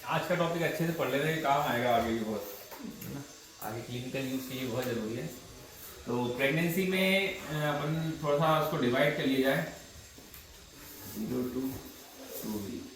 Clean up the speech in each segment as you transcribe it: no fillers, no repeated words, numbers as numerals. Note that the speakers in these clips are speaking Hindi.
आज का टॉपिक अच्छे से पढ़ लेते हैं, काम आएगा आगे भी बहुत, है ना। आगे क्लिनिकल यूज के लिए बहुत जरूरी है। तो प्रेगनेंसी में अपन थोड़ा सा उसको डिवाइड कर लिया जाए, 0 to 2 वीक।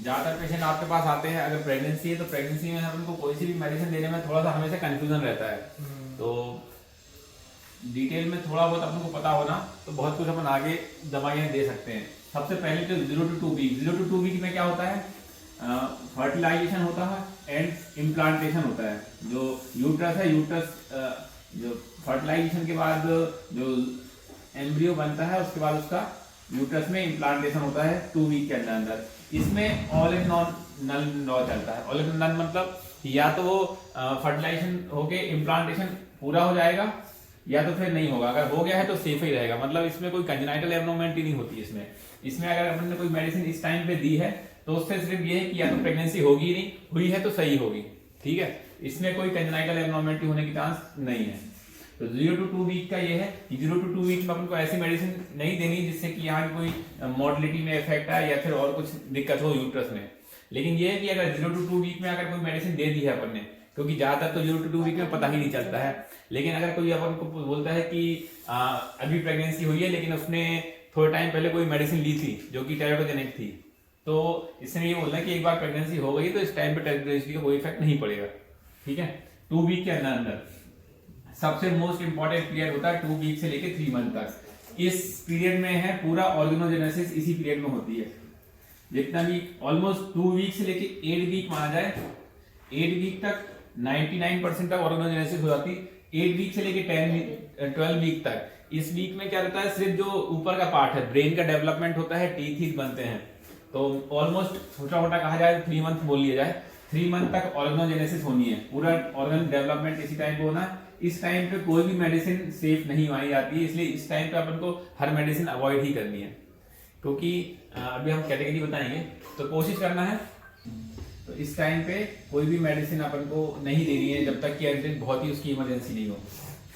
ज़्यादातर पेशेंट आपके पास आते हैं अगर प्रेगनेंसी है, तो प्रेगनेंसी में अपन को कोई सी भी मेडिसिन देने में थोड़ा सा हमेशा कंफ्यूजन रहता है। तो डिटेल में थोड़ा बहुत अपन को पता होना तो बहुत कुछ अपन आगे दवाइयाँ दे सकते हैं। सबसे पहले तो 0 to 2 वीक, 0 to 2 वीक में क्या होता है, फर्टिलाइजेशन होता है एंड इम्प्लांटेशन होता है। जो यूट्रस है, यूट्रस जो फर्टिलाइजेशन के बाद जो एम्ब्रियो बनता है, उसके बाद उसका यूट्रस में इम्प्लांटेशन होता है 2 वीक के अंदर अंदर। इसमें ऑल एंड नॉन लॉ चलता है। ऑल एंड नॉन मतलब या तो वो फर्टिलाइजेशन होके इम्प्लांटेशन पूरा हो जाएगा या तो फिर नहीं होगा। अगर हो गया है तो सेफ ही रहेगा, मतलब इसमें कोई कंजेनाइटल एब्नॉर्मलिटी नहीं होती है। इसमें अगर अपन ने कोई मेडिसिन इस टाइम पे दी है तो उससे सिर्फ ये है कि या तो प्रेगनेंसी होगी ही नहीं, हुई है तो सही होगी, ठीक है। इसमें कोई कंजेनाइटल एब्नॉर्मलिटी होने की चांस नहीं है। तो 0 to 2 वीक का ये है कि 0 to 2 वीक में अपन को ऐसी मेडिसिन नहीं देनी जिससे कि यहाँ की कोई मोर्टिलिटी में इफेक्ट आए या फिर और कुछ दिक्कत हो यूट्रस में। लेकिन ये है कि अगर 0 to 2 वीक में अगर कोई मेडिसिन दे दी है अपन ने, क्योंकि ज्यादातर तो 0 to 2 वीक में पता ही नहीं चलता है। लेकिन अगर कोई अपन को बोलता है कि अभी प्रेगनेंसी हुई है लेकिन उसने थोड़े टाइम पहले कोई मेडिसिन ली थी जो कि टेराटोजेनिक थी, तो इसमें ये बोलना है कि एक बार प्रेगनेंसी हो गई तो इस टाइम पे टेराटोजेनिसिटी का कोई इफेक्ट नहीं पड़ेगा, ठीक है। 2 वीक के अंदर अंदर सबसे मोस्ट इंपॉर्टेंट पीरियड होता है 2 वीक से लेके 3 मंथ तक। इस पीरियड में है पूरा ऑर्गेनोजेनेसिस, इसी पीरियड में होती है। जितना भी ऑलमोस्ट 2 वीक से लेके 8 वीक माना जाए, 8 वीक तक 99% तक ऑर्गेनोजेनेसिस हो जाती है। 8 वीक से लेके 12 वीक तक, इस वीक में क्या रहता है, सिर्फ जो ऊपर का पार्ट है, ब्रेन का डेवलपमेंट होता है, टीथ बनते हैं। तो ऑलमोस्ट छोटा मोटा कहा जाए 3 मंथ बोल लिया जाए, 3 मंथ तक ऑर्गेनोजेनेसिस होनी है, पूरा ऑर्गन डेवलपमेंट इसी टाइम पे होना है। इस टाइम पे कोई भी मेडिसिन सेफ नहीं मानी जाती है, इसलिए इस टाइम पे अपन को हर मेडिसिन अवॉइड ही करनी है। क्योंकि अभी हम कैटेगरी बताएंगे, तो कोशिश करना है तो इस टाइम पे कोई भी मेडिसिन अपन को नहीं देनी है जब तक कि अर्जेंट बहुत ही उसकी इमरजेंसी नहीं हो।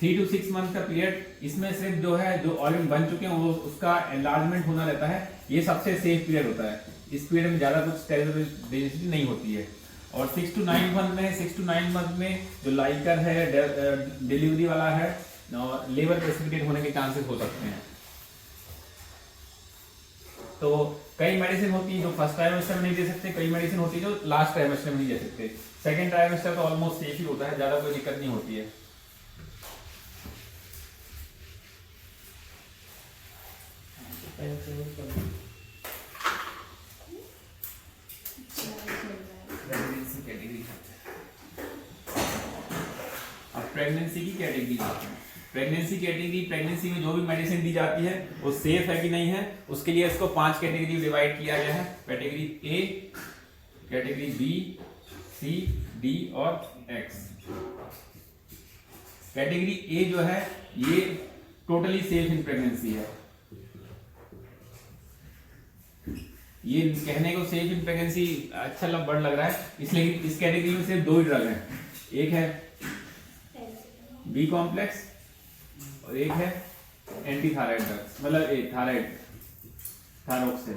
3 to 6 मंथ का पीरियड, इसमें सिर्फ जो है जो ऑर्गन बन चुके हैं वो उसका एनलार्जमेंट होना रहता है, ये सबसे सेफ पीरियड होता है। इस पीरियड में ज्यादा कुछ टेररिटी नहीं होती है। और 6 to 9 मंथ में जो लाइकर है, डिलीवरी वाला है, लेबर प्रेसिपिटेट होने के चांसेस हो सकते हैं। तो कई मेडिसिन होती है जो फर्स्ट ट्राइमेस्टर में नहीं दे सकते, कई मेडिसिन होती है जो लास्ट ट्राइमेस्टर में नहीं दे सकते। सेकंड ट्राइमेस्टर तो ऑलमोस्ट सेफ ही होता है, ज्यादा कोई दिक्कत नहीं होती है। अब प्रेगनेंसी की कैटेगरी आती है। प्रेगनेंसी में जो भी मेडिसिन दी जाती है वो सेफ है कि नहीं है, उसके लिए इसको 5 कैटेगरी डिवाइड किया गया है। Category A, category B, C, D और एक्स। कैटेगरी ए जो है ये टोटली सेफ इन प्रेगनेंसी है। ये कहने को सेफ इन प्रेगनेंसी अच्छा वर्ड लग रहा है, इसलिए इस कैटेगरी में सिर्फ 2 ही ड्रग हैं। एक है बी कॉम्प्लेक्स और एक है एंटी थायराइड ड्रग्स, मतलब एक थायरोक्सिन।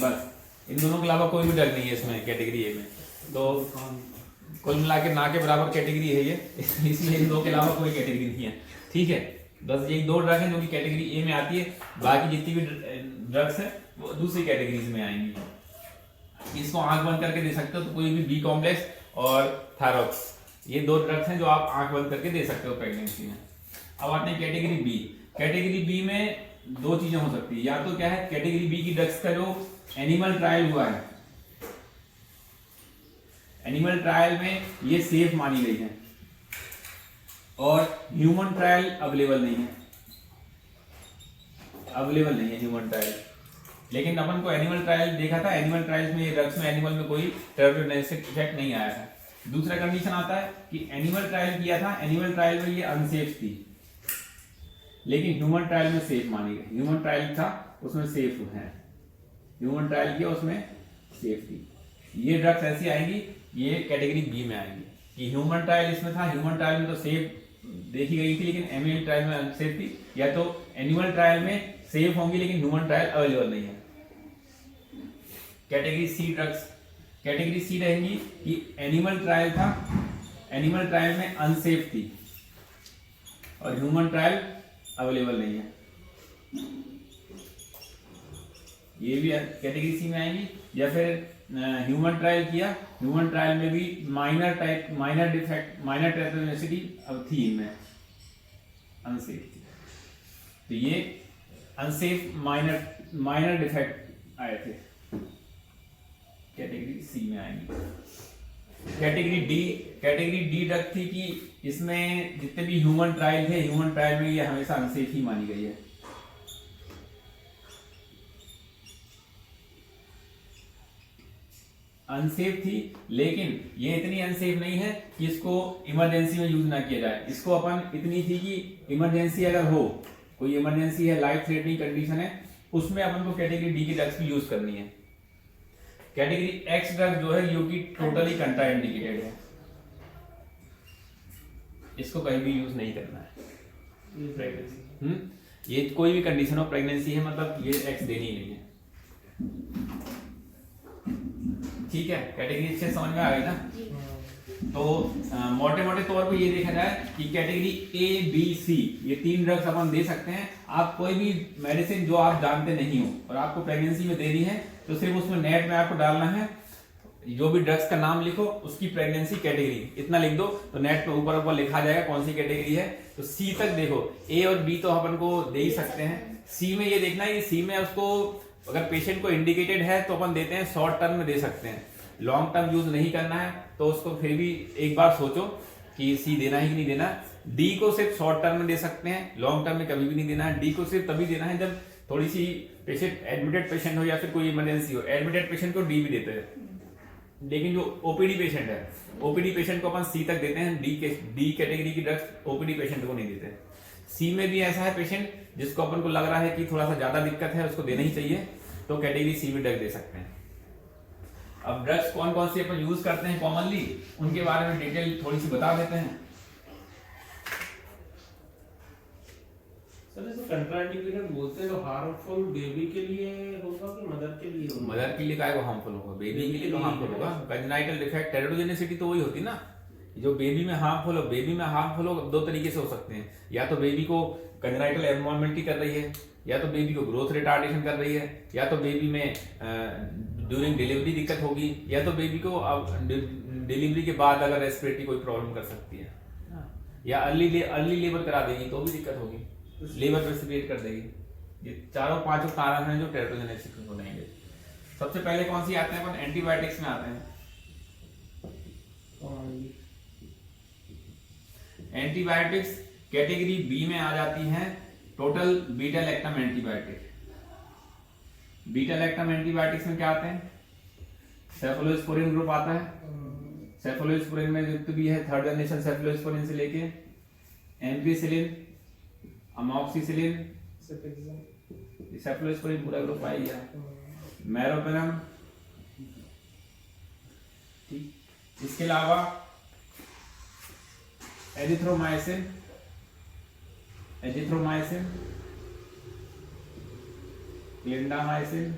बस इन दोनों के अलावा कोई भी ड्रग नहीं है इसमें कैटेगरी ए में। तो कुल मिला के ना के बराबर कैटेगरी है ये, इसलिए इन दो के अलावा कोई कैटेगरी नहीं है, ठीक है। बस ये 2 ड्रग हैं जो कि कैटेगरी ए में आती है, बाकी जितनी भी ड्रग्स है वो दूसरी कैटेगरीज में आएंगी। इसको आंख बंद करके दे सकते हो, तो कोई भी बी कॉम्प्लेक्स और थायरोक्स, ये 2 ड्रग्स हैं जो आप आंख बंद करके दे सकते हो प्रेगनेंसी में। अब आते हैं कैटेगरी बी। कैटेगरी बी में 2 चीजें हो सकती है, या तो क्या है, कैटेगरी बी की ड्रग्स का जो एनिमल ट्रायल हुआ है, एनिमल ट्रायल में ये सेफ मानी गई है और ह्यूमन ट्रायल अवेलेबल नहीं है, ह्यूमन ट्रायल। लेकिन अपन को एनिमल ट्रायल देखा था, एनिमल ट्रायल्स में ये ड्रग्स में एनिमल में कोई टेराटोजेनिक इफेक्ट नहीं आया था। दूसरा कंडीशन आता है कि एनिमल ट्रायल किया था, एनिमल ट्रायल में ये अनसेफ थी, लेकिन ह्यूमन ट्रायल में सेफ मानी गई। ह्यूमन ट्रायल था उसमें सेफ है, ह्यूमन ट्रायल किया, उसमें सेफ थी। ये ड्रग्स ऐसी आएंगी, ये कैटेगरी बी में आएंगी कि ह्यूमन ट्रायल इसमें था, ह्यूमन ट्रायल में तो सेफ देखी गई थी लेकिन एनिमल ट्रायल में अनसेफ थी, या तो एनिमल ट्रायल में सेफ होंगी लेकिन ह्यूमन ट्रायल अवेलेबल नहीं है। Category C drugs, category C रहेंगी कि एनिमल ट्रायल था, एनिमल ट्रायल में अनसेफ थी और ह्यूमन ट्रायल अवेलेबल नहीं है, ये भी कैटेगरी सी में आएंगी। या फिर ह्यूमन ट्रायल किया, ह्यूमन ट्रायल में भी माइनर डिफेक्ट, माइनर टेट्राजेनिसिटी अब थी इनमें, अनसेफ थी, तो ये अनसेफ माइनर डिफेक्ट आए थे, कैटेगरी सी में आएंगी। कैटेगरी डी ड्रग थी कि इसमें जितने भी ह्यूमन ट्रायल थे, ह्यूमन ट्रायल में ये हमेशा अनसेफ ही मानी गई है। अनसेफ थी लेकिन ये इतनी अनसेफ नहीं है कि इसको इमरजेंसी में यूज ना किया जाए। इसको अपन इतनी थी कि इमरजेंसी अगर हो, कोई इमरजेंसी है, लाइफ थ्रेटनिंग कंडीशन है, उसमें अपन को कैटेगरी डी की ड्रग्स की यूज करनी है। कैटेगरी एक्स ड्रग जो है जो कि टोटली कंट्राइंडिकेटेड है, इसको कहीं भी यूज नहीं करना है। प्रेगनेंसी ये कोई भी कंडीशन हो, प्रेगनेंसी है मतलब ये एक्स देनी ही नहीं है। ठीक है, कैटेगरी से समझ में आ गई ना। तो मोटे मोटे तौर पे ये देखा जाए कि कैटेगरी ए बी सी ये 3 ड्रग्स अपन दे सकते हैं। आप कोई भी मेडिसिन जो आप जानते नहीं हो और आपको प्रेगनेंसी में देनी है तो सिर्फ उसमें नेट में आपको डालना है, जो भी ड्रग्स का नाम लिखो उसकी प्रेगनेंसी कैटेगरी इतना लिख दो तो नेट पे ऊपर ऊपर लिखा जाएगा कौन सी कैटेगरी है। तो सी तक देखो, ए और बी तो अपन को दे ही सकते हैं, सी में ये देखना है कि सी में उसको अगर पेशेंट को इंडिकेटेड है तो अपन देते हैं, शॉर्ट टर्म में दे सकते हैं। लॉन्ग टर्म यूज नहीं करना है तो उसको फिर भी एक बार सोचो कि सी देना है कि नहीं देना। डी को सिर्फ शॉर्ट टर्म में दे सकते हैं, लॉन्ग टर्म में कभी भी नहीं देना है। डी को सिर्फ तभी देना है जब थोड़ी सी पेशेंट एडमिटेड पेशेंट हो या फिर कोई इमरजेंसी हो। एडमिटेड पेशेंट को डी भी देते हैं, लेकिन जो ओपीडी पेशेंट है, ओपीडी पेशेंट को अपन सी तक देते हैं। डी कैटेगरी की ड्रग्स ओपीडी पेशेंट को नहीं देते। सी में भी ऐसा है पेशेंट जिसको अपन को लग रहा है कि थोड़ा सा ज्यादा दिक्कत है, उसको देना ही चाहिए, तो कैटेगरी सी में ड्रग दे सकते हैं। अब ड्रग्स कौन कौन सी अपन यूज करते हैं कॉमनली, उनके बारे में डिटेल थोड़ी सी बता देते हैं। सर जैसे कंट्राइंडिकेटेड बोलते हैं तो हार्मफुल बेबी के लिए होगा कि मदर के लिए होगा? मदर के लिए काहे को हार्मफुल होगा, बेबी के लिए तो हार्मफुल होगा। कंजेनाइटल डिफेक्ट, टेरिटोजेनिसिटी तो वही होती ना, जो बेबी में हार्मफुल हो। बेबी में हार्मफुल हो दो तरीके से हो सकते हैं, या तो बेबी को कंजेनाइटल एब्नॉर्मलिटी कर रही है, या तो बेबी को ग्रोथ रिटार्डेशन कर रही है, या तो बेबी में ड्यूरिंग डिलीवरी दिक्कत होगी, या तो बेबी को डिलीवरी के बाद अगर रेस्पिरेटरी कोई प्रॉब्लम कर सकती है, या अर्ली लेबर करा देगी तो भी दिक्कत होगी, लेबर प्रेसिपिटेट कर देगी। ये चारों पांचों कारण हैं जो टेरिटोजेनिसिटी को लेंगे। सबसे पहले कौन सी आते हैं अपन, एंटीबायोटिक्स में आते हैं। एंटीबायोटिक्स कैटेगरी बी में आ जाती हैं total beta lactam antibiotic. Beta lactam antibiotics में क्या आते हैं, सेफलोस्पोरिन ग्रुप आता है। सेफलोस्पोरिन में जितने भी है थर्ड जनरेशन सेफलोस्पोरिन से लेके एम्पिसिलिन, अमॉक्सिसिलिन, सेफलोस्पोरिन पूरा ग्रुप आ गया। मेरोपेनम, ठीक। इसके अलावा एजिथ्रोमाइसिन, क्लिंडामाइसिन,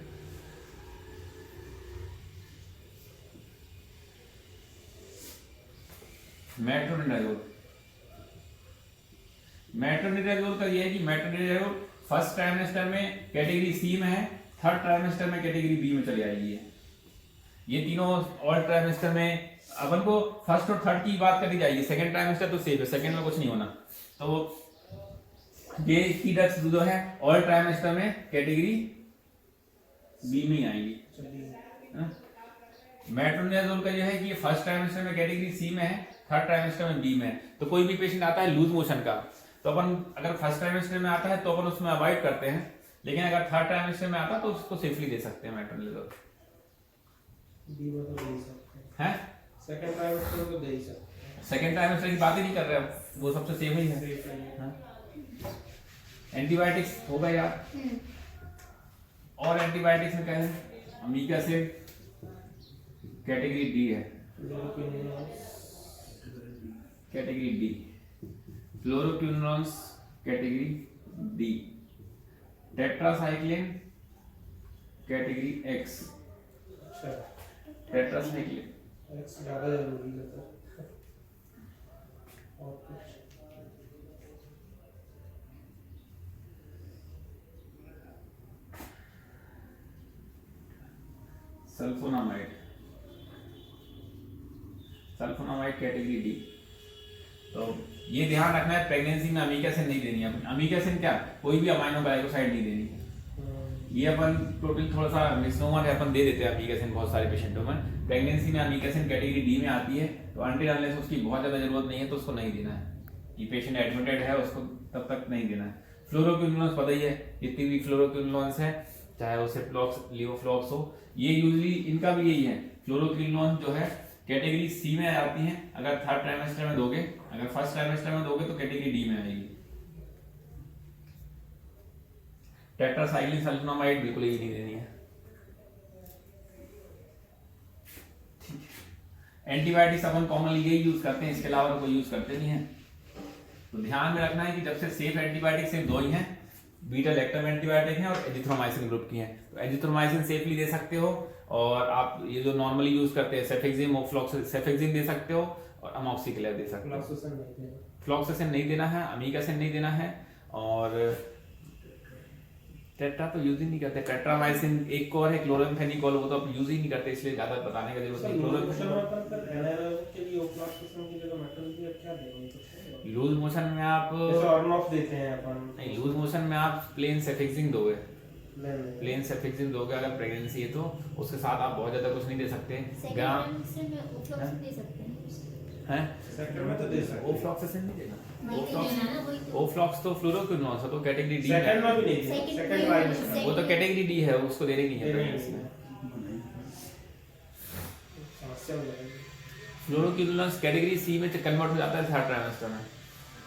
मेट्रोनिडाजोल। मेट्रोनिडाजोल का यह है कि मेट्रोनिडाजोल फर्स्ट ट्राइमेस्टर में कैटेगरी सी में है, थर्ड ट्राइमेस्टर में कैटेगरी बी में चली आएगी। ये तीनों ऑल ट्राइमेस्टर में अपन को फर्स्ट और थर्ड की बात करी जाएगी, सेकंड ट्राइमेस्टर तो सेफ है, सेकंड में कुछ नहीं होना। तो ये की ड्रग्स जो है ऑल ट्राइमेस्टर में कैटेगरी बी में ही आएंगी। मेट्रोनिडाजोल का यह है कि फर्स्ट ट्राइमेस्टर में कैटेगरी सी में है, थर्ड ट्राइमेस्टर में बी में है। तो कोई भी पेशेंट आता है लूज मोशन का, तो अपन अगर फर्स्ट ट्राइमेस्टर में आता है तो अपन उसमें अवॉइड करते हैं, लेकिन अगर थर्ड ट्राइमेस्टर में आता है तो उसको सेफली दे सकते हैं मेट्रोनिडाजोल। सेकंड ट्राइमेस्टर में तो दे ही सकते हैं। सेकंड ट्राइमेस्टर की बात ही नहीं कर रहे हैं, वो सबसे सेफ ही है। एंटीबायोटिक्स होगा यार, और एंटीबायोटिक्स में क्या है, अमीकासिन कैटेगरी डी है, category D, fluoroquinolones category D, tetracycline category x, अच्छा टेट्रासाइक्लिन एक्स ज्यादा जरूरी है तो और कुछ सल्फोनामाइड, सल्फोनामाइड कैटेगरी डी। तो ये ध्यान रखना है, प्रेगनेंसी में अमीकासिन नहीं देनी है। अमीकासिन क्या, कोई भी अमाइनो ग्लाइकोसाइड नहीं देनी है। ये अपन टोटल थोड़ा सा मिसनोमर है, अपन दे देते हैं अमीकासिन बहुत सारे पेशेंटों में। प्रेगनेंसी में अमीकासिन कैटेगरी डी में आती है, तो अनटिल अनलेस उसकी बहुत ज्यादा जरूरत नहीं है तो उसको नहीं देना है। ये पेशेंट एडमिटेड है उसको तब तक नहीं देना है। फ्लोरोक्विनोलोन्स पता ही है, जितनी भी फ्लोरोक्विनोलोन्स है, चाहे वो सिप्लॉक्स लियोफ्लॉक्स हो, ये यूजली इनका भी यही है। फ्लोरोक्विनोलोन जो है कैटेगरी सी में आती है, अगर थर्ड ट्राइमेस्टर में दोगे, अगर फर्स्ट ट्राइमेस्टर में दोगे तो कैटेगरी डी में आएगी। टेट्रासाइक्लिन सल्फोनामाइड बिल्कुल ही नहीं देनी है। एंटीबायोटिक्स अपन कॉमनली यही यूज करते हैं, इसके अलावा तो कोई यूज करते नहीं है। तो ध्यान में रखना है कि जब से सेफ एंटीबायोटिक सिर्फ दो ही हैं, बीटा लैक्टम एंटीबायोटिक हैं और एजिथ्रोमाइसिन ग्रुप की हैं। तो एजिथ्रोमाइसिन सेफली दे सकते हो, और आप ये जो नॉर्मली यूज करते हैं सेफेक्सिम, सेफेक्सिम दे सकते हो, और अमॉक्सिक्लेव दे सकते हो। फ्लॉक्सेसिन नहीं देना है, अमीकासिन नहीं देना है, और टेट्रा तो यूज ही नहीं करते। टेट्रामाइसिन एक और है क्लोराम्फेनिकोल, वो तो आप यूज ही नहीं करते, इसलिए ज्यादा बताने की जरूरत नहीं। लूज मोशन में आप देते हैं अपन, नहीं, लूज मोशन में आप प्लेन सेफेक्सिम दोगे, प्लेन सेफेक्सिम दोगे अगर प्रेगनेंसी है तो। उसके साथ आप बहुत ज्यादा कुछ नहीं दे सकते। सेकंड में तो दे सकते हैं। ओफ्लॉक्सेसिन नहीं देना, ओफ्लॉक्स तो फ्लोरोक्विनोलोन्स है, तो कैटेगरी डी सेकंड में भी नहीं, सेकंड वाइज वो तो कैटेगरी डी है, उसको देने नहीं है प्रेगनेंसी में। फ्लोरोक्विनोलोन्स कैटेगरी सी में कन्वर्ट हो जाता है थर्ड ट्राइमेस्टर में,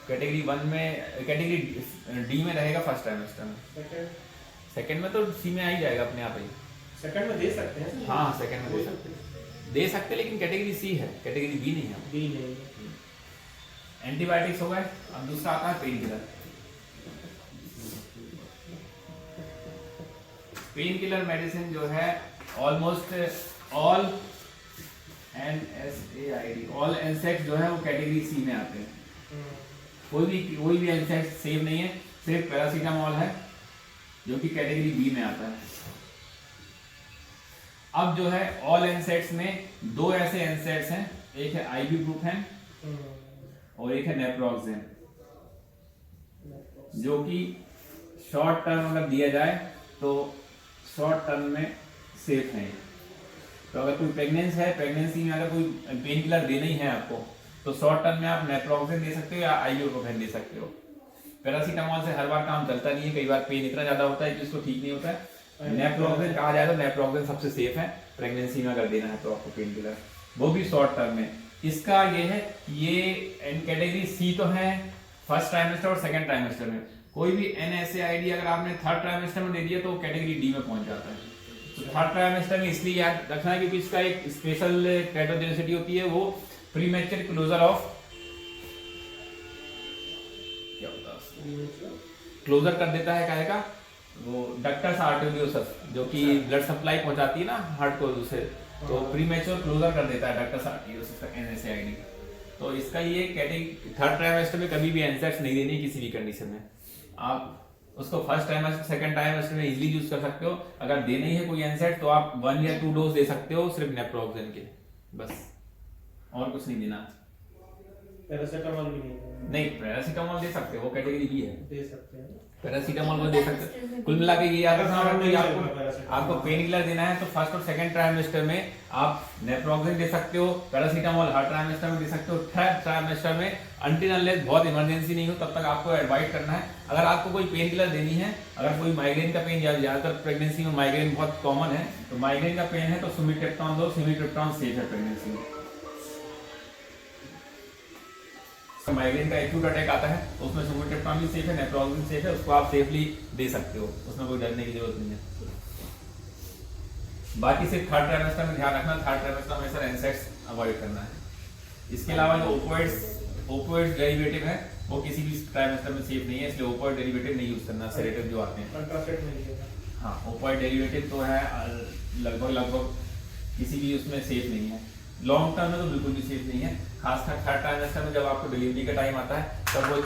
कैटेगरी 1 में, कैटेगरी डी में रहेगा फर्स्ट ट्राइमेस्टर में। सेकंड में तो सी में आ ही जाएगा अपने आप ही। सेकंड में दे सकते हैं। हाँ सेकंड में दे सकते हैं, लेकिन कैटेगरी सी है, कैटेगरी बी नहीं है। बी नहीं। एंटीबायोटिक्स हो गए, अब दूसरा आता है pain killer. Pain killer medicine जो है ऑलमोस्ट ऑल NSAID, ऑल एनसेक्ट जो है वो कैटेगरी सी में आते हैं। कोई भी एनसेक्ट सेफ नहीं है, सिर्फ पैरासीटामोल है जो कि कैटेगरी बी में आता है। अब जो है ऑल एनसेट्स में दो ऐसे एनसेट्स हैं, एक है आइबुप्रोफेन और एक है नेप्रोक्सेन, जो कि शॉर्ट टर्म अगर दिया जाए तो शॉर्ट टर्म में सेफ है। तो अगर कोई प्रेगनेंस है, प्रेगनेंसी में अगर कोई पेन किलर देना ही है आपको, तो शॉर्ट टर्म में आप नेप्रोक्सेन दे सकते हो या आइबुप्रोफेन दे सकते हो। पैरासीटामोल से हर बार काम चलता नहीं है, कई बार पेन इतना ज्यादा होता है कि उसको ठीक नहीं होता है। नेप्रोक्सेन कहा जाए तो नेप्रोक्सेन सबसे सेफ है प्रेगनेंसी में अगर देना है तो आपको पेन किलर, वो भी शॉर्ट टर्म में। इसका ये है, ये कैटेगरी सी तो है फर्स्ट ट्राइमेस्टर और सेकंड ट्राइमेस्टर में। कोई भी NSAID अगर आपने थर्ड ट्राइमेस्टर में दे दिया तो कैटेगरी डी में पहुंच जाता है। तो थर्ड ट्राइमेस्टर में इसलिए याद रखना है क्योंकि इसका एक स्पेशल कैटोजेनिसिटी होती है, वो प्रीमेच्योर क्लोजर ऑफ, क्या होता है, क्लोजर कर देता है काहे का, वो डक्टस आर्टेरियोसस जो कि ब्लड सप्लाई पहुंचाती है ना हार्ट को दूसरे, तो प्रीमेच्योर क्लोजर कर देता है डक्टस आर्टेरियोसस का NSAID। तो इसका ये कैटेगरी थर्ड ट्राइमेस्टर में कभी भी एनसेक्स नहीं देनी किसी भी कंडीशन में। आप उसको फर्स्ट ट्राइमेस्टर सेकंड ट्राइमेस्टर में इजीली यूज कर सकते हो। अगर देना ही है कोई एनसेट तो आप 1 या 2 डोज दे सकते हो सिर्फ नेप्रोक्सेन के, बस और कुछ नहीं देना। पैरासीटामोल भी नहीं, पैरासीटामोल दे सकते हो, वो कैटेगरी बी है, दे सकते हैं। पैरासीटामोल में दे सकते हैं। कुल मिला के ये अगर आपको पेन किलर देना है तो फर्स्ट और सेकंड ट्राइमेस्टर में आप नेप्रोक्सेन दे सकते हो, पैरासीटामोल हर ट्राइमेस्टर में दे सकते हो। थर्ड ट्राइमेस्टर में अनटिल अनलेस बहुत इमरजेंसी नहीं हो तब तक आपको एडवाइस करना है। अगर आपको कोई पेन किलर देनी है, अगर कोई माइग्रेन का पेन, ज्यादातर प्रेगनेंसी में माइग्रेन बहुत कॉमन है, तो माइग्रेन का पेन है तो सुमिट्रिप्टोन दो, सुमिट्रिप्टोन सेफ है प्रेगनेंसी में। माइग्रेन का एक्यूट अटैक आता है तो उसमें सुमिट्रिप्टोन भी सेफ है, नेप्रोक्सेन सेफ है, उसको आप सेफली दे सकते हो, उसमें कोई डरने की जरूरत नहीं है। बाकी सिर्फ थर्ड ट्राइमेस्टर में ध्यान रखना, थर्ड ट्राइमेस्टर में सर एनसेट्स अवॉइड करना है। इसके अलावा जो ओपोइड्स डेरिवेटिव है वो किसी भी ट्राइमेस्टर में सेफ नहीं है, इसलिए ओपोइड डेरिवेटिव नहीं यूज करना, सेडेटिव जो आते हैं। कंट्रासेप्ट नहीं है। हाँ, ओपोइड डेरिवेटिव तो है लगभग किसी भी उसमें सेफ नहीं है, लॉन्ग टर्म में तो बिल्कुल भी सेफ नहीं है। खासकर थर्ड ट्राइमेस्टर में जब आपको डिलीवरी का टाइम आता है तब वो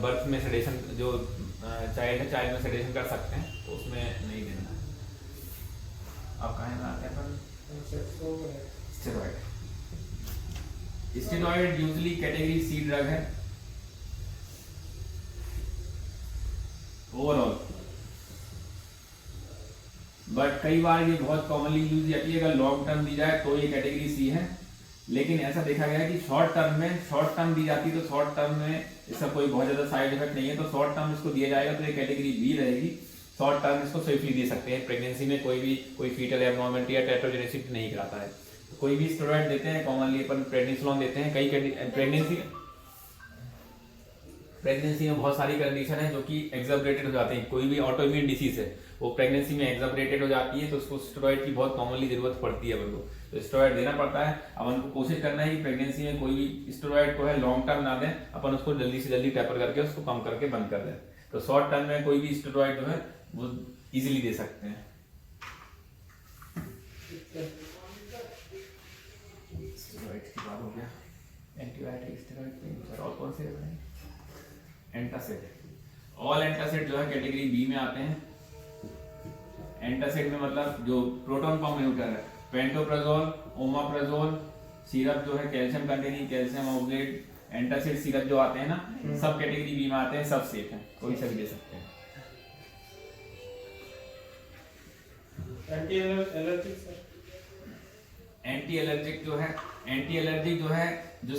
बर्थ में सेडेशन जो चाइल्ड है, चाइल्ड में सेडेशन कर सकते हैं, तो उसमें नहीं देना। अब कहाँ में आते हैं अपन? Steroid. Steroid usually category C drug है ओवरऑल, बट कई बार ये बहुत कॉमनली यूज जाती है। अगर लॉन्ग टर्म दी जाए तो ये कैटेगरी सी है, लेकिन ऐसा देखा गया है कि शॉर्ट टर्म दी जाती है तो शॉर्ट टर्म में इसका कोई बहुत ज्यादा साइड इफेक्ट नहीं है, तो शॉर्ट टर्म इसको दिया जाएगा तो ये कैटेगरी बी रहेगी। शॉर्ट टर्म इसको सेफली दे सकते हैं, प्रेगनेंसी में कोई फीटल एब्नॉर्मलिटी या टेट्रोजेनेसिटी नहीं कराता है। कोई भी स्टेरॉइड देते हैं, कॉमनली अपन प्रेडनिसोलोन देते हैं। कई प्रेगनेंसी में बहुत सारी कंडीशन है जो कि एग्जैबरेटेड हो जाते हैं। कोई भी ऑटोइम्यून डिसीज है वो प्रेगनेंसी में एग्जैबरेटेड हो जाती है, तो उसको स्टेरॉइड की बहुत कॉमनली जरूरत पड़ती है अपन को, तो स्टेरॉइड देना पड़ता है। अपन को कोशिश करना है कि प्रेगनेंसी में कोई भी स्टेरॉइड को है लॉन्ग टर्म ना दें, अपन उसको जल्दी से जल्दी टेपर करके उसको कम करके बंद कर दें। तो शॉर्ट टर्म में कोई भी स्टेरॉइड जो है वो इजीली दे सकते हैं। स्टेरॉइड की बात हो गया, एंटीबायोटिक, स्टेरॉइड, पेन किलर, और कौन से हैं? एंटासिड। ऑल एंटासिड जो है कैटेगरी बी में आते हैं। एंटासिड में मतलब जो प्रोटॉन पंप इन्हिबिटर है, पेंटोप्राजोल, ओमाप्राजोल, सिरप जो है calcium containing, calcium oxalate, antacid syrup जो आते हैं ना, सब कैटेगरी बी में आते हैं, सब सेफ हैं, कोई सा भी दे सकते हैं। एंटी एलर्जिक जो है जो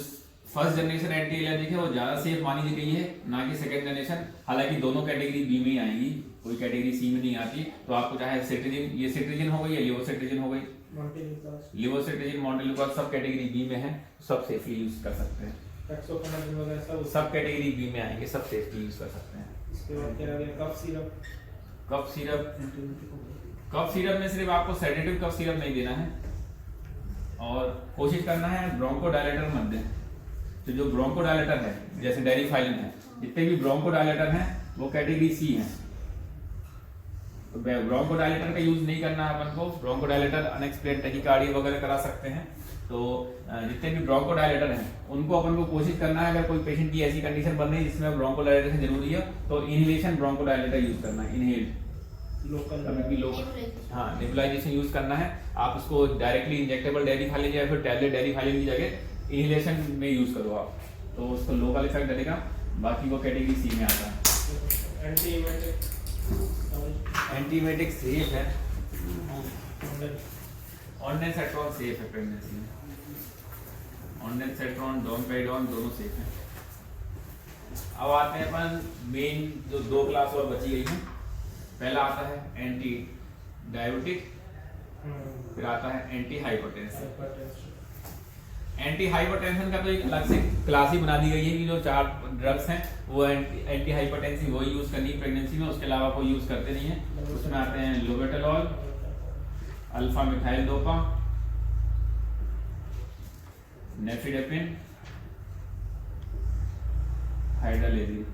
फर्स्ट जनरेशन एंटी एलर्जिक है वो ज्यादा सेफ मानी गई है, ना कि सेकंड जनरेशन। हालांकि दोनों कैटेगरी बी में ही आएंगी, कोई कैटेगरी सी में नहीं आती। तो आपको चाहे सेट्रिजिन, ये सेट्रिजिन हो गई या लिवोसेट्रिजिन हो गई, लिवोसेट्रिजिन, मॉन्टेलुकास, सब कैटेगरी बी में है, सब सेफली यूज कर सकते हैं। सब कैटेगरी बी में आएंगे, सब सेफली यूज कर सकते हैं। इसके बाद क्या रहेगा? कफ सिरप में सिर्फ आपको सेडेटिव कफ सिरप नहीं देना है, और कोशिश करना है ब्रोंकोडायलेटर मत दें। तो जो ब्रोंकोडायलेटर है जैसे डेरिफाइलिन है, जितने भी ब्रोंकोडायलेटर हैं वो कैटेगरी सी हैं, तो ब्रोंकोडायलेटर का यूज नहीं करना है अपन को। ब्रोंकोडायलेटर अनएक्सप्लेन्ड टैकीकार्डिया वगैरह करा सकते हैं। तो जितने भी ब्रोंकोडायलेटर हैं उनको अपन को कोशिश करना है, अगर कोई पेशेंट की ऐसी कंडीशन बन रही है जिसमें ब्रोंकोडायलेटर जरूरी है तो इनहेलेशन ब्रोंकोडायलेटर यूज करना है, इनहेल्ड लोकल, हाँ, नेबुलाइजेशन यूज करना है। आप उसको डायरेक्टली इंजेक्टेबल डेरिफाइलिन या फिर टैबलेट डेरिफाइलिन की जगह इनहेलेशन में यूज करो आप, तो उसको लोकल इफेक्ट डलेगा। बाकी वो कैटेगरी सी में आता है। एंटीबायोटिक सेफ है, ऑर्नेसेट्रॉन सेफ है प्रेगनेंसी में, ऑर्नेसेट्रॉन, डोमपेडोन दोनों सेफ हैं। अब आते हैं अपन मेन जो दो क्लास और बची गई है। पहला आता है एंटी डायबिटिक, फिर आता है एंटी हाइपरटेंसिव। एंटी हाइपरटेंशन का तो एक अलग से क्लास ही बना दी गई है कि जो 4 ड्रग्स हैं वो एंटी हाइपरटेंसिव वही यूज करनी है प्रेगनेंसी में, उसके अलावा कोई यूज करते नहीं है। उसमें आते हैं labetalol, alpha methyl dopa, nifedipine, hydralazine.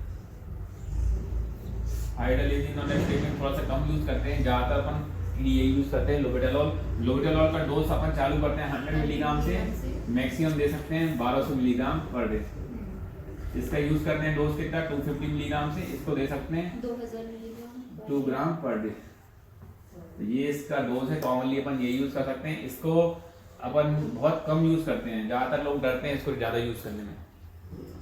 Hydralazine और नेफिडेपिन थोड़ा सा कम यूज करते हैं, ज्यादातर अपन ये यूज करते हैं लोबेटालॉल का डोज अपन चालू करते हैं 100 मिलीग्राम से, मैक्सिमम दे सकते हैं 1200 मिलीग्राम पर डे। इसका यूज करते हैं डोज कितना, 250 मिलीग्राम से, इसको दे सकते हैं 2 ग्राम पर डे। तो ये इसका डोज है, कॉमनली अपन ये यूज कर सकते हैं। इसको अपन बहुत कम यूज करते हैं, ज्यादातर लोग डरते हैं इसको ज्यादा यूज करने में।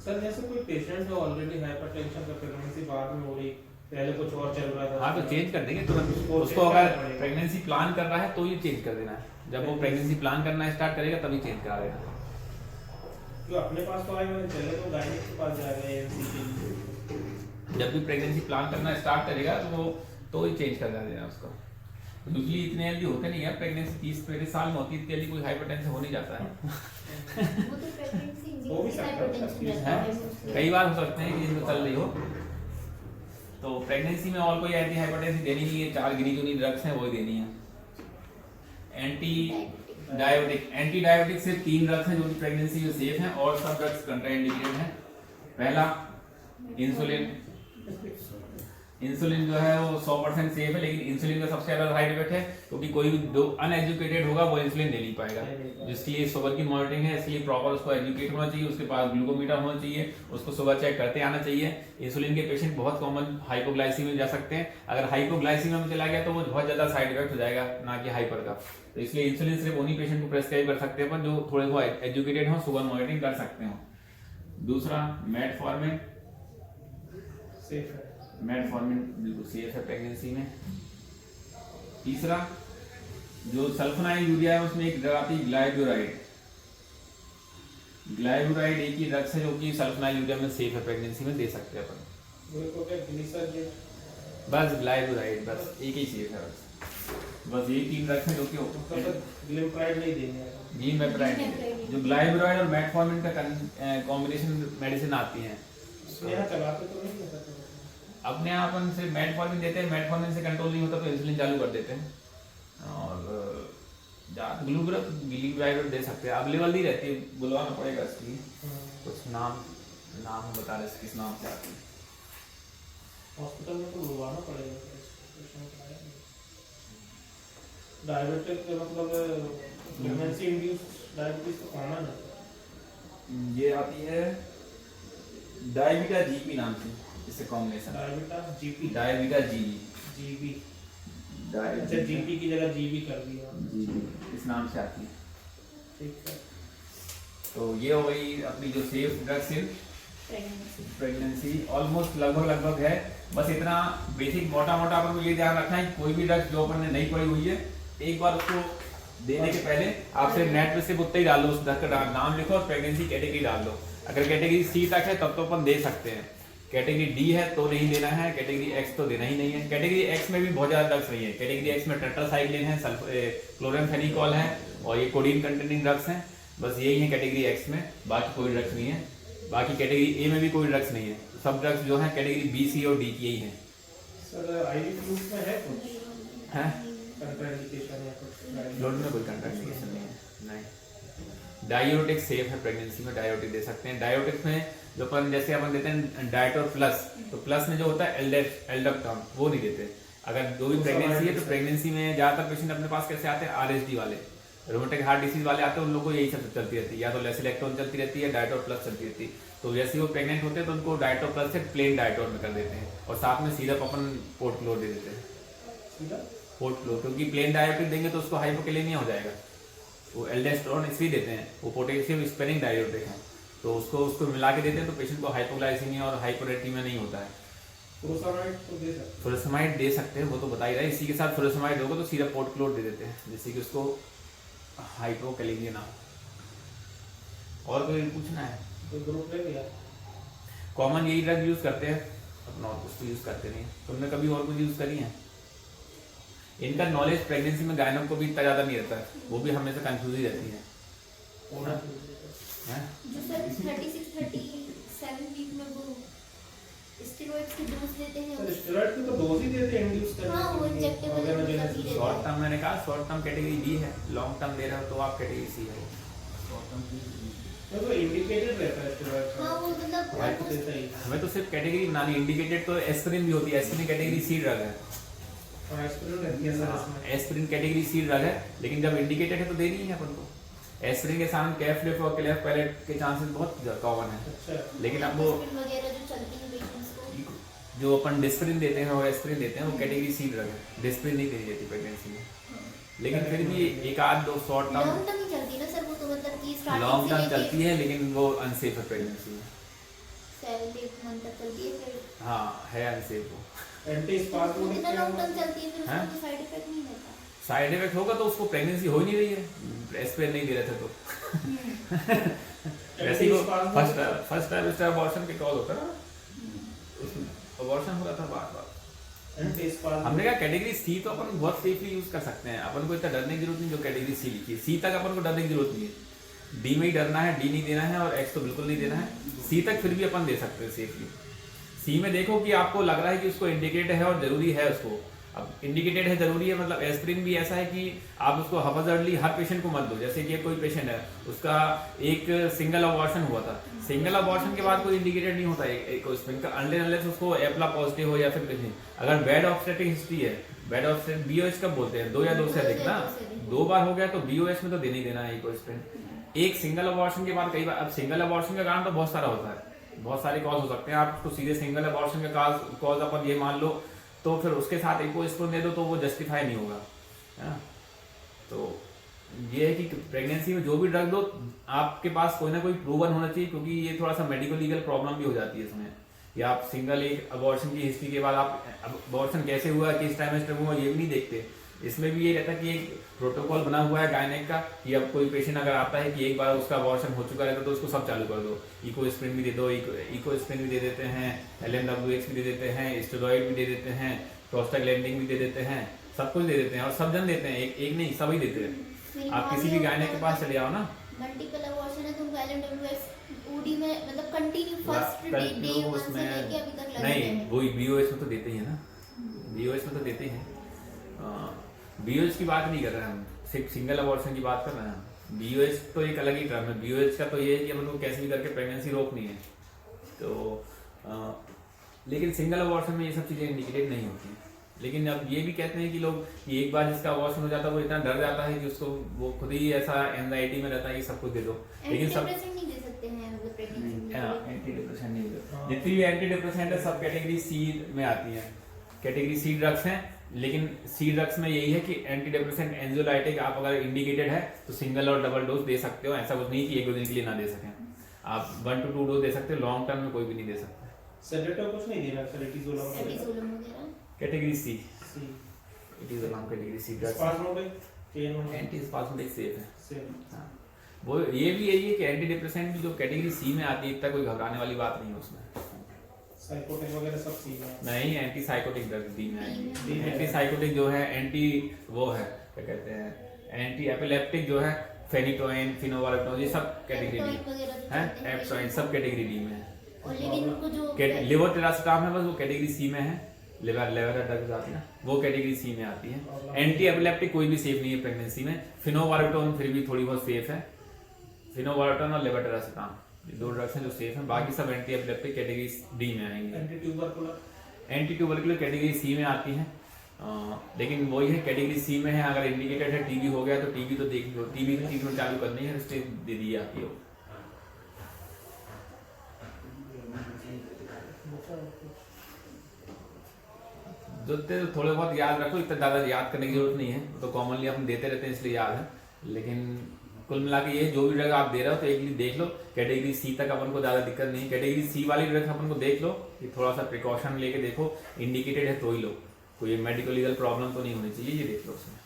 सर जैसे कोई पेशेंट है ऑलरेडी हाइपरटेंशन का प्रेगनेंसी बाद में हो रही, पहले कुछ और चल रहा था, हाँ तो चेंज कर देंगे तुरंत। उसको अगर प्रेगनेंसी प्लान कर रहा है तो ये चेंज कर देना है, जब वो प्रेगनेंसी प्लान करना स्टार्ट करेगा तभी चेंज करा देना। जो अपने पास तो आएगा, चले तो गायनिक के पास जाएगा एएनसी के लिए। जब भी प्रेगनेंसी प्लान करना स्टार्ट करेगा तो ही चेंज कर देना उसको। यूजुअली इतने जल्दी होते नहीं है, प्रेगनेंसी 30-35 साल में होती है, इतनी जल्दी कोई हाइपरटेंशन हो नहीं जाता है। वो तो प्रेगनेंसी वो भी हाइपरटेंशन रहता है, कई बार हो सकते हैं कि जिनको चल रही हो। तो प्रेगनेंसी में और कोई एंटी हाइपरटेंसिव देनी नहीं है, 4 गिनी चुनी ड्रग्स हैं वही देनी है। एंटी डायबिटिक सिर्फ 3 ड्रग्स हैं जो कि प्रेगनेंसी में सेफ हैं और सब ड्रग्स कंट्राइंडिकेटेड हैं। पहला इंसुलिन जो है वो 100% सेफ है, लेकिन इंसुलिन का सबसे ज्यादा साइड इफेक्ट है क्योंकि कोई भी जो अनएजुकेटेड होगा वो इंसुलिन ले नहीं पाएगा। जिसलिए शुगर की मॉनिटरिंग है, इसलिए प्रॉपर उसको एजुकेट होना चाहिए, उसके पास ग्लूकोमीटर होना चाहिए, उसको सुबह चेक करते आना चाहिए। इंसुलिन के पेशेंट बहुत कॉमन हाइपोग्लाइसीमिया में जा सकते हैं। अगर हाइपोग्लाइसीमिया में चला गया तो वो बहुत ज्यादा साइड इफेक्ट हो जाएगा, ना कि हाइपर का। तो इसलिए इंसुलिन सिर्फ उन्हीं पेशेंट को प्रेस्क्राइब कर सकते हैं अपन जो थोड़े बहुत एजुकेटेड हो, शुगर मॉनिटरिंग कर सकते हो। दूसरा मेटफॉर्मिन सेफ है। मेटफॉर्मिन बिल्कुल सेफ है प्रेगनेंसी में। तीसरा जो सल्फोनाइल यूरिया है उसमें एक ड्रग आती है ग्लाइबुराइड एक ही ड्रग्स है जो कि सल्फोनाइल यूरिया में सेफ है, प्रेगनेंसी में दे सकते हैं अपन। बस ग्लाइबुराइड बस एक ही सेफ है, बस ये 3 ड्रग्स हैं जो कि ग्लिमप्राइड नहीं देंगे। ग्लिमप्राइड जो ग्लाइबुराइड और मेटफॉर्मिन का कॉम्बिनेशन मेडिसिन आती है। चलाते तो नहीं है अपने आप अपन से मेटफॉर्मिन देते हैं, मेटफॉर्मिन से कंट्रोल नहीं होता तो इंसुलिन चालू कर देते हैं और ग्लूग्राइड दे सकते हैं। अवेलेबल नहीं रहती है, बुलवाना पड़ेगा इसकी कुछ नाम बता रहे किस नाम से आती है। हॉस्पिटल में तो बुलवाना पड़ेगा। डायबिटिक मतलब प्रेगनेंसी इंड्यूस्ड डायबिटीज तो कॉमन है। ये आती है डायबिटा जीपी नाम से, इससे कॉम्बिनेशन डायबिटा जीपी अच्छा जीपी की जगह जीबी कर दिया जीबी इस नाम से आती है। ठीक है, तो ये हो गई अपनी जो safe drugs in pregnancy. Almost लगभग है। बस इतना बेसिक मोटा अपन को ये ध्यान रखना है कि कोई भी ड्रग्स जो अपन ने नहीं पढ़ी हुई है एक बार उसको देने के पहले आप सिर्फ नेट पे सिर्फ उतना ही डाल लो, उस ड्रग का नाम लिखो और प्रेगनेंसी कैटेगरी डाल लो। अगर कैटेगरी सी तक है तब तो अपन दे सकते हैं, कैटेगरी डी है तो नहीं देना है, कैटेगरी एक्स तो देना ही नहीं है। कैटेगरी एक्स में भी बहुत ज्यादा ड्रग्स नहीं है। कैटेगरी एक्स में टेट्रासाइक्लिन है, क्लोरामफेनिकोल है और ये कोडीन कंटेनिंग ड्रग्स हैं। बस यही है कैटेगरी एक्स में, बाकी कोई ड्रग्स नहीं है। बाकी कैटेगरी ए में भी कोई ड्रग्स नहीं है। सब ड्रग्स जो है कैटेगरी बी, सी और डी की ही है। सर आईवी फ्लूइड में है कुछ हैं कंट्राइंडिकेशन या कुछ? लोड में कोई कंट्राइंडिकेशन नहीं है, नहीं। डायोटिक सेफ है प्रेगनेंसी में, डायोटिक दे सकते हैं। डायोटिक्स में जो अपन जैसे अपन देते हैं डाइटोर प्लस, तो प्लस में जो होता है एल्डोस्टेरोन वो नहीं देते। अगर जो भी प्रेगनेंसी है तो प्रेगनेंसी में ज्यादातर पेशेंट अपने पास कैसे आते हैं, आरएसडी वाले, रोमेटिक हार्ट डिसीज वाले आते हैं, उन लोगों को यही सब चलती रहती है, या तो लेसिलेक्टोन चलती रहती है, डाइटोर प्लस चलती रहती है। तो जैसे वो प्रेग्नेंट होते हैं तो उनको डाइटोर प्लस से प्लेन डाइटोर में कर देते हैं और साथ में सिरप अपन पोर्ट क्लोर दे देते हैं, पोर्ट क्लोर, क्योंकि प्लेन डायोटिक देंगे तो उसको हाइपोकैलेमिया हो जाएगा। वो एल्डोस्टेरोन इसलिए देते हैं, वो पोटेशियम स्पेरिंग डायोटिक है, तो उसको मिला के देते हैं तो पेशेंट को हाइपोग्लाइसीमिया और हाइपोरेटीमिया नहीं होता है। फुरोसमाइड दे सकते हैं, वो तो बता ही रहा है। इसी के साथ फुरोसमाइड होगा तो सिरप पोर्ट क्लोर दे देते हैं जिससे कि उसको हाइपोकैलेमिया ना हो। और कोई पूछना है? ग्रुप ले लिया, कॉमन यही ड्रग यूज करते हैं, अपना और कुछ तो यूज करते नहीं। तुमने कभी और कुछ यूज करी है? इनका नॉलेज प्रेगनेंसी में गायनों को भी इतना ज्यादा नहीं रहता है, वो भी हमेशा कंफ्यूज ही रहती है। जो सर 36-37 वीक में वो स्टेरॉइड्स की डोज लेते हैं, सर स्टेरॉइड की तो डोज ही देते हैं इंड्यूस करने हाँ, वो के लिए। इंजेक्टेबल शॉर्ट टर्म मैंने कहा, शॉर्ट टर्म कैटेगरी बी है, लॉन्ग टर्म दे रहे हो तो आप कैटेगरी सी है। तो इंडिकेटेड रहता है स्टेरॉइड। हाँ, वो मतलब हमें तो सिर्फ कैटेगरी बनानी, इंडिकेटेड तो एस्पिरिन भी होती है, एस्पिरिन कैटेगरी सी ड्रग है। एस्पिरिन कैटेगरी सी ड्रग है, लेकिन जब इंडिकेटेड है तो देनी ही है अपन को। एस्पिरिन के साथ कैफलिप और क्लेफ पैलेट के चांसेस बहुत कॉमन है। अच्छा, लेकिन अब वो वगैरह जो चलती है पेशेंट्स को, जो अपन डिस्प्रिन देते हैं और एस्पिरिन देते हैं वो कैटेगरी सी ड्रग है, डिस्प्रिन नहीं देनी जाती प्रेगनेंसी में। लेकिन फिर भी एक आध दो शॉर्ट टर्म लॉन्ग टर्म ही चलती है ना सर, वो तो मतलब कि स्टार्टिंग लॉन्ग से टर्म लेके चलती है, लेकिन वो अनसेफ है प्रेगनेंसी में। 7-8 मंथ तक चलती है, फिर हाँ है अनसेफ वो। एंटी स्पाज्मोडिक इतना लॉन्ग टर्म चलती है, फिर उसका हाँ? कोई साइड इफेक्ट नहीं रहता। साइड इफेक्ट होगा तो उसको प्रेगनेंसी हो ही नहीं रही है, एस्पिरिन नहीं दे रहे थे तो। वैसे ही वो फर्स्ट टाइम अबॉर्शन के कॉल होता है ना, अबॉर्शन हो रहा था बार-बार। एंटी स्पाज्मोडिक हमने कहा कैटेगरी सी तो अपन बहुत सेफली यूज कर सकते हैं, अपन को इतना डरने की जरूरत नहीं। जो कैटेगरी सी लिखी है, सी तक अपन को डरने की जरूरत नहीं है। डी में ही डरना है, डी नहीं देना है और एक्स तो बिल्कुल नहीं देना है। सी तक फिर भी अपन दे सकते हैं सेफली। सी में देखो कि आपको लग रहा है कि उसको इंडिकेट है और जरूरी है उसको, अब इंडिकेटेड है जरूरी है, मतलब एस्पिरिन भी ऐसा है कि आप उसको हफाजर्डली हर पेशेंट को मत दो। जैसे कि कोई पेशेंट है, उसका एक सिंगल अबॉर्शन हुआ था, सिंगल अबॉर्शन के बाद कोई इंडिकेटेड नहीं होता एक एस्पिरिन का, अनलेस उसको एप्ला पॉजिटिव हो या फिर कुछ नहीं। अगर बैड ऑब्स्टेटिक हिस्ट्री है, बैड ऑब्स्टेटिक बीओएच कब बोलते हैं, 2 या 2 से अधिक ना, 2 बार हो गया तो बीओएच में तो देना ही देना है एस्पिरिन। एक सिंगल अबॉर्शन के बाद कई बार, अब सिंगल अबॉर्शन का कारण तो बहुत सारा होता है, बहुत सारे कॉज हो सकते हैं। आप तो सीधे सिंगल अबॉर्शन का कॉज अपन ये मान लो, तो फिर उसके साथ एस्पिरिन दे दो तो वो जस्टिफाई नहीं होगा, है ना। तो ये है कि प्रेगनेंसी में जो भी ड्रग दो, आपके पास कोई ना कोई प्रूवन होना चाहिए, क्योंकि ये थोड़ा सा मेडिकल लीगल प्रॉब्लम भी हो जाती है इसमें। या आप सिंगल एक अबॉर्शन की हिस्ट्री के बाद आप अबॉर्शन कैसे हुआ, किस टाइम हुआ, ये भी नहीं देखते। इसमें भी ये रहता है कि एक प्रोटोकॉल बना हुआ है गायनेक का कि अब कोई पेशेंट अगर आता है कि एक बार उसका अबॉर्शन हो चुका रहता है तो उसको सब चालू कर दो, इकोस्प्रिन भी दे दो, इकोस्प्रिन भी दे देते हैं, LMWX भी दे देते हैं, स्टेरॉइड भी दे देते हैं, प्रोस्टाग्लैंडिन भी दे देते हैं, सब कुछ दे देते हैं और सब जन देते हैं, एक नहीं सभी देते हैं। आप किसी भी गायनेक के पास चले जाओ ना, मल्टीपल अबॉर्शन है, तुमको LMWX OD में मतलब कंटिन्यू फर्स्ट डे 1 से लेके अभी तक लगे नहीं, वही बीओएच में तो देते ही है ना, बीओएच में तो देते ही हैं। बीओएच की बात नहीं कर रहे हैं हम, सिर्फ सिंगल अबॉर्शन की बात कर रहे हैं। बीओएच तो एक अलग ही टर्म है। बीओएच का तो ये है कि हम लोग कैसे भी करके प्रेगनेंसी रोकनी है, तो लेकिन सिंगल अबॉर्शन में ये सब चीजें इंडिकेटेड नहीं होती। लेकिन अब ये भी कहते हैं कि लोग कि एक बार जिसका अबॉर्शन हो जाता है वो इतना डर जाता है कि उसको वो खुद ही ऐसा एंजाइटी में रहता है कि सब कुछ दे दो। लेकिन सब नहीं दे सकते हैं मतलब प्रेगनेंसी में, एंटी डिप्रेसेंट नहीं दे, जितनी भी एंटी डिप्रेसेंट है सब कैटेगरी सी में आती है, कैटेगरी सी ड्रग्स हैं। लेकिन सी ड्रग्स में यही है कि एंटी डिप्रेसेंट एंजाइटिक आप अगर इंडिकेटेड है तो सिंगल और डबल डोज दे सकते हो, ऐसा कुछ नहीं कि 1-2 दिन के लिए ना दे सकें। आप 1 to 2 डोज दे सकते हो, लॉन्ग टर्म में कोई भी नहीं दे सकते। सेडेटिव कुछ नहीं देना, सेडेटिजोलम वगैरह category C, C it is a category C drugs, spasmodic chain anti spasmodic safe है। सेम। हाँ, वो ये भी यही है कि एंटी डिप्रेसेंट भी जो कैटेगरी सी में आती है, इतना कोई घबराने वाली बात नहीं है उसमें। साइकोटिक वगैरह सब सी में नहीं, एंटी साइकोटिक ड्रग डी में डी आएंगे। में एंटी साइकोटिक जो है एंटी वो है क्या कहते हैं, एंटी एपिलेप्टिक जो है फेनिटोइन, फिनोवालेटोन, ये सब कैटेगरी डी है, एप्सोइन सब कैटेगरी डी में है। और लेकिन उनको जो लेवोटिरास्टाम है बस वो कैटेगरी सी में है, लेवरा ड्रग्स आती है ना, वो कैटेगरी सी में आती है। एंटी एपिलेप्टिक कोई भी सेफ नहीं है प्रेगनेंसी में। फिनोवालेटोन फिर भी थोड़ी बहुत सेफ है, फिनोवालेटोन और लेवोटिरास्टाम ये 2 ड्रग्स हैं जो सेफ हैं, बाकी सब एंटी एपिलेप्टिक कैटेगरी डी में आएंगे। एंटी ट्यूबरकुलर कैटेगरी सी में आती हैं, लेकिन वही है कैटेगरी सी में है। अगर इंडिकेटेड है टीबी हो गया तो टीबी तो देख लो, टीबी की ट्रीटमेंट चालू करनी है, स्टेज दे दी जाती है। जो थोड़े बहुत याद रखो, इतना ज्यादा याद करने की जरूरत नहीं है, तो कॉमनली हम देते रहते हैं इसलिए याद है। लेकिन कुल मिला के ये जो भी ड्रग आप दे रहे हो तो एक देख लो कैटेगरी सी तक अपन को ज्यादा दिक्कत नहीं। कैटेगरी सी वाली ड्रग अपन को देख लो कि थोड़ा सा प्रिकॉशन लेके देखो, इंडिकेटेड है तो ही लो, कोई मेडिकल लीगल प्रॉब्लम तो नहीं होनी चाहिए, ये देख लो उसमें।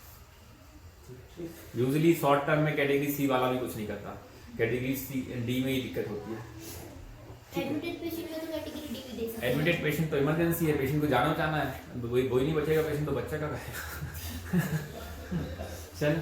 यूजुअली शॉर्ट टर्म में कैटेगरी सी वाला भी कुछ नहीं करता, कैटेगरी सी डी में ही दिक्कत होती है। एडमिटेड पेशेंट में तो कैटेगरी डी भी दे सकते हैं। एडमिटेड पेशेंट तो इमरजेंसी है, पेशेंट को जाना है, वही नहीं बचेगा पेशेंट तो बच्चा का कहेगा। चल